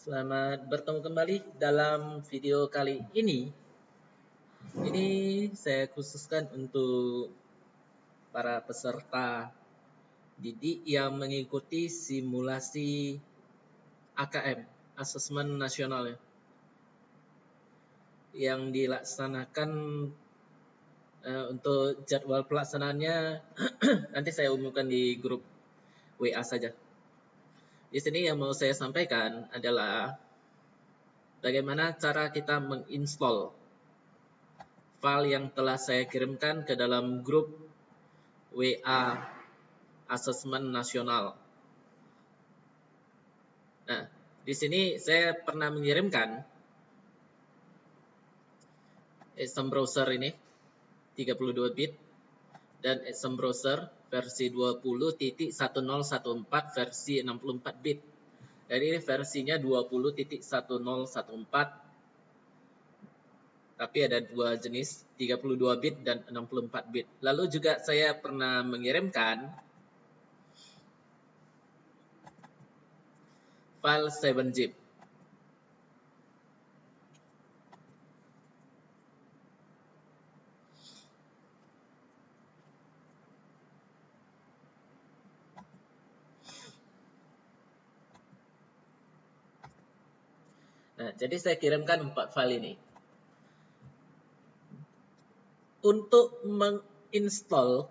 Selamat bertemu kembali dalam video kali ini. Ini saya khususkan untuk para peserta didik yang mengikuti simulasi AKM, Asesmen Nasional ya, yang dilaksanakan untuk jadwal pelaksanaannya nanti saya umumkan di grup WA saja. Di sini yang mau saya sampaikan adalah bagaimana cara kita menginstall file yang telah saya kirimkan ke dalam grup WA Asesmen Nasional. Nah, di sini saya pernah mengirimkan Exam Browser ini 32 bit dan Exam Browser versi 20.1014 versi 64 bit. Dan ini versinya 20.1014. Tapi ada dua jenis, 32 bit dan 64 bit. Lalu juga saya pernah mengirimkan file 7-zip. Nah, jadi saya kirimkan 4 file ini. Untuk menginstall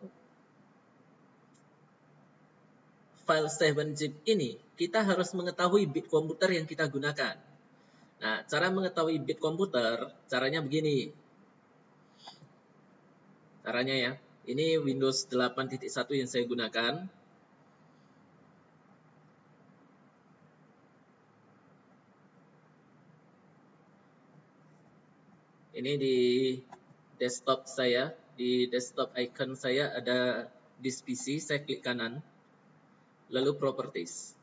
file 7-zip ini, kita harus mengetahui bit komputer yang kita gunakan. Nah, cara mengetahui bit komputer, caranya begini. Caranya ya, ini Windows 8.1 yang saya gunakan. Ini di desktop saya, di desktop icon saya ada disk PC, saya klik kanan, lalu properties.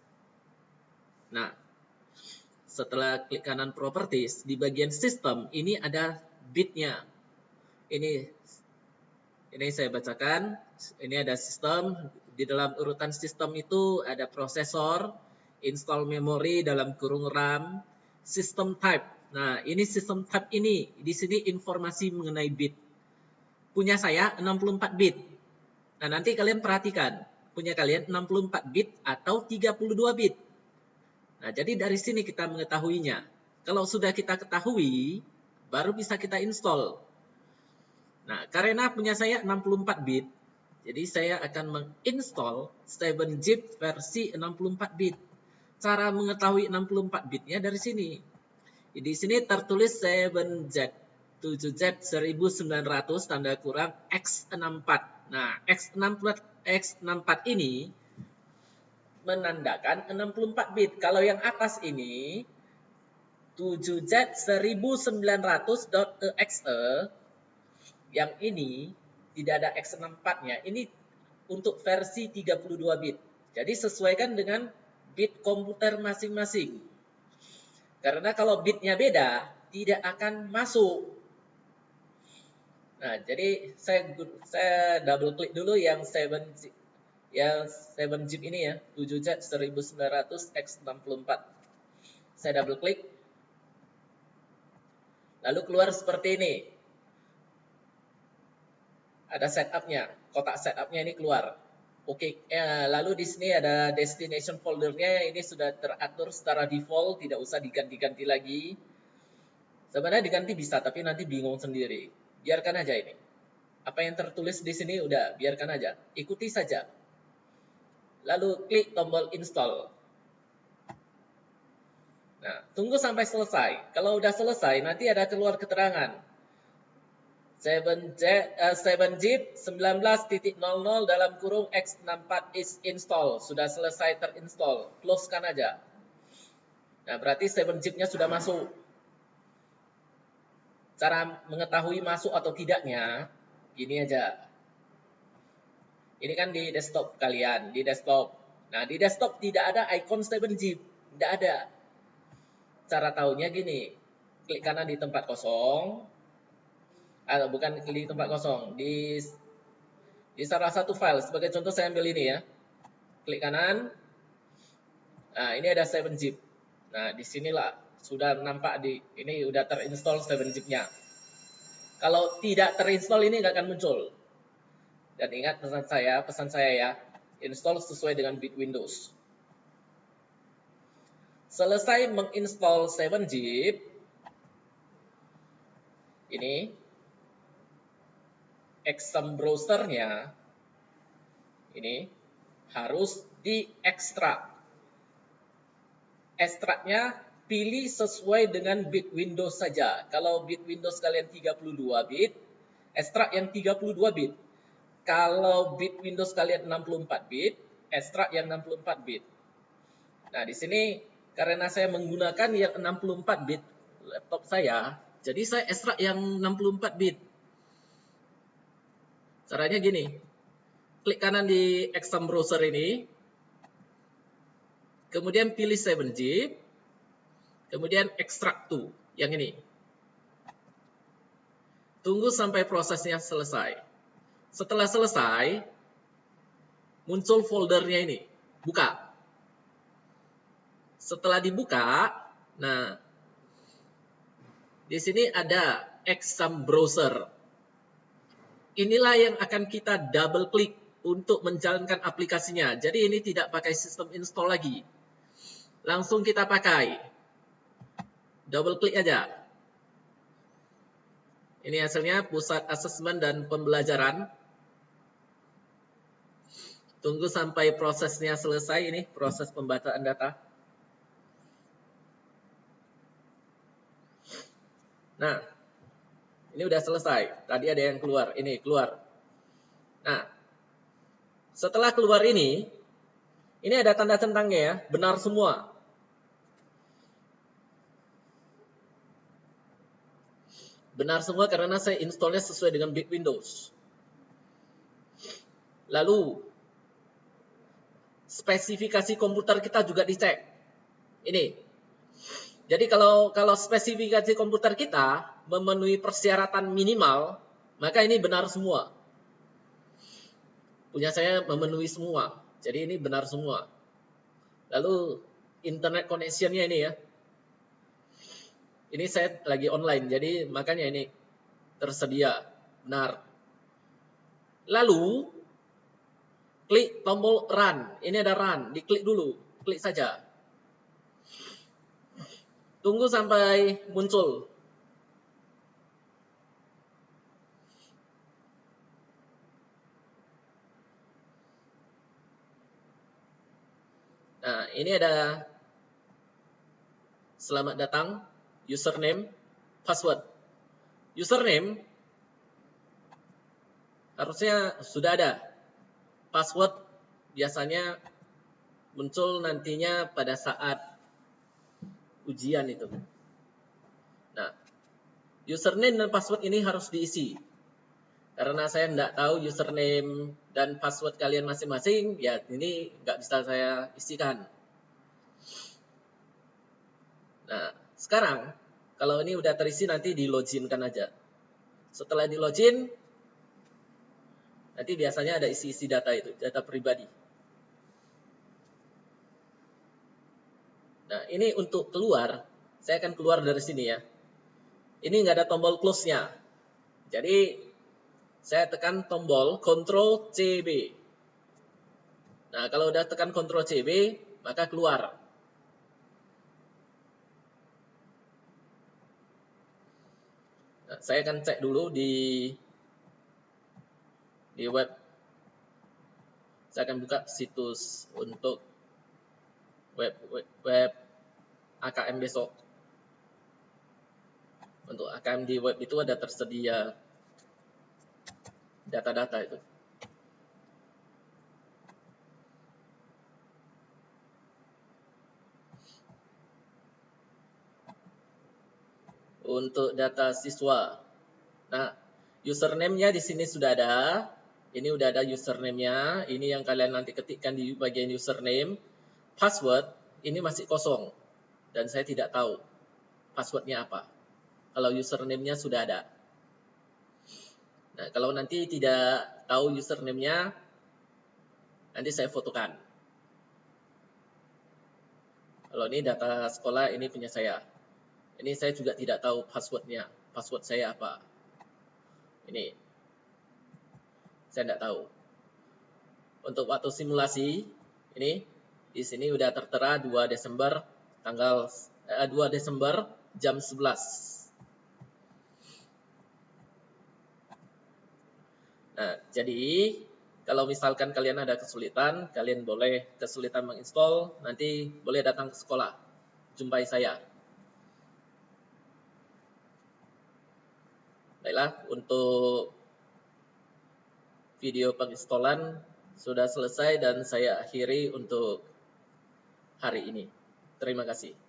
Nah, setelah klik kanan properties, di bagian sistem ini ada bitnya. Ini saya bacakan, ini ada sistem, di dalam urutan sistem itu ada prosesor, install memory dalam kurung RAM, system type. Nah, ini system type ini, di sini informasi mengenai bit. Punya saya 64 bit. Nah, nanti kalian perhatikan, punya kalian 64 bit atau 32 bit. Nah, jadi dari sini kita mengetahuinya. Kalau sudah kita ketahui, baru bisa kita install. Nah, karena punya saya 64 bit, jadi saya akan menginstall 7-zip versi 64 bit. Cara mengetahui 64 bitnya dari sini. Di sini tertulis 7Z, 7Z 1900 tanda kurang X64. Nah, X64 ini menandakan 64 bit. Kalau yang atas ini 7Z 1900.exe, yang ini tidak ada X64-nya. Ini untuk versi 32 bit. Jadi sesuaikan dengan bit komputer masing-masing. Karena kalau bitnya beda, tidak akan masuk. Nah, jadi saya double klik dulu yang 7-zip ini ya, 7Z 1900 X64. Saya double klik. Lalu keluar seperti ini. Ada setupnya, kotak setupnya ini keluar. Oke, lalu di sini ada destination foldernya, ini sudah teratur secara default, tidak usah diganti-ganti lagi. Sebenarnya diganti bisa, tapi nanti bingung sendiri. Biarkan aja ini. Apa yang tertulis di sini udah, biarkan aja. Ikuti saja. Lalu klik tombol install. Nah, tunggu sampai selesai. Kalau udah selesai, nanti ada keluar keterangan. 7-zip 19.00 dalam kurung X64 is install. Sudah selesai terinstall. Close-kan aja. Nah, berarti 7-zip-nya sudah masuk. Cara mengetahui masuk atau tidaknya, ini aja. Ini kan di desktop kalian, di desktop. Nah, di desktop tidak ada icon 7-zip. Tidak ada. Cara tahunya gini. Klik kanan di tempat kosong. Bukan di tempat kosong, di salah satu file. Sebagai contoh saya ambil ini ya. Klik kanan. Nah, ini ada 7-zip. Nah, disinilah sudah nampak ini udah terinstall 7-zip-nya. Kalau tidak terinstall ini nggak akan muncul. Dan ingat pesan saya ya, install sesuai dengan bit Windows. Selesai menginstall 7-zip, ini exam browsernya ini harus diekstrak. Ekstraknya pilih sesuai dengan bit Windows saja. Kalau bit Windows kalian 32 bit, ekstrak yang 32 bit. Kalau bit Windows kalian 64 bit, ekstrak yang 64 bit. Nah, di sini karena saya menggunakan yang 64 bit laptop saya, jadi saya ekstrak yang 64 bit. Caranya gini, klik kanan di exam browser ini, kemudian pilih 7-zip, kemudian extract to, yang ini. Tunggu sampai prosesnya selesai. Setelah selesai, muncul foldernya ini, buka. Setelah dibuka, nah, di sini ada exam browser. Inilah yang akan kita double klik untuk menjalankan aplikasinya. Jadi ini tidak pakai sistem install lagi. Langsung kita pakai. Double klik aja. Ini hasilnya pusat asesmen dan pembelajaran. Tunggu sampai prosesnya selesai ini, proses pembacaan data. Nah, ini udah selesai. Tadi ada yang keluar, ini keluar. Nah, setelah keluar ini ada tanda centangnya ya, benar semua. Benar semua karena saya installnya sesuai dengan bit Windows. Lalu, spesifikasi komputer kita juga dicek. Ini. Jadi kalau spesifikasi komputer kita memenuhi persyaratan minimal, maka ini benar semua. Punya saya memenuhi semua. Jadi ini benar semua. Lalu internet connection-nya ini ya. Ini saya lagi online, jadi makanya ini tersedia. Benar. Lalu klik tombol run. Ini ada run, diklik dulu. Klik saja. Tunggu sampai muncul. Nah, ini ada selamat datang, username, password. Username harusnya sudah ada. Password biasanya muncul nantinya pada saat ujian itu. Nah, username dan password ini harus diisi. Karena saya tidak tahu username dan password kalian masing-masing, ya ini nggak bisa saya isikan. Nah, sekarang kalau ini udah terisi nanti di login-kan aja. Setelah di login, nanti biasanya ada isi-isi data itu, data pribadi. Nah, ini untuk keluar, saya akan keluar dari sini ya. Ini nggak ada tombol close-nya. Jadi, saya tekan tombol Ctrl CB. Nah, kalau udah tekan Ctrl CB, maka keluar. Nah, saya akan cek dulu di web. Saya akan buka situs untuk web AKM besok. Untuk AKM di web itu ada tersedia data-data itu. Untuk data siswa. Nah, username-nya di sini sudah ada. Ini udah ada username-nya. Ini yang kalian nanti ketikkan di bagian username. Password ini masih kosong. Dan saya tidak tahu passwordnya apa. Kalau username-nya sudah ada. Nah, kalau nanti tidak tahu username-nya, nanti saya fotokan. Kalau ini data sekolah, ini punya saya. Ini saya juga tidak tahu passwordnya. Password saya apa? Ini saya tidak tahu. Untuk waktu simulasi, ini di sini udah tertera 2 Desember tanggal 2 Desember jam 11. Nah, jadi kalau misalkan kalian ada kesulitan, kalian boleh kesulitan menginstall, nanti boleh datang ke sekolah, jumpai saya. Baiklah, untuk video penginstalan sudah selesai dan saya akhiri untuk hari ini. Terima kasih.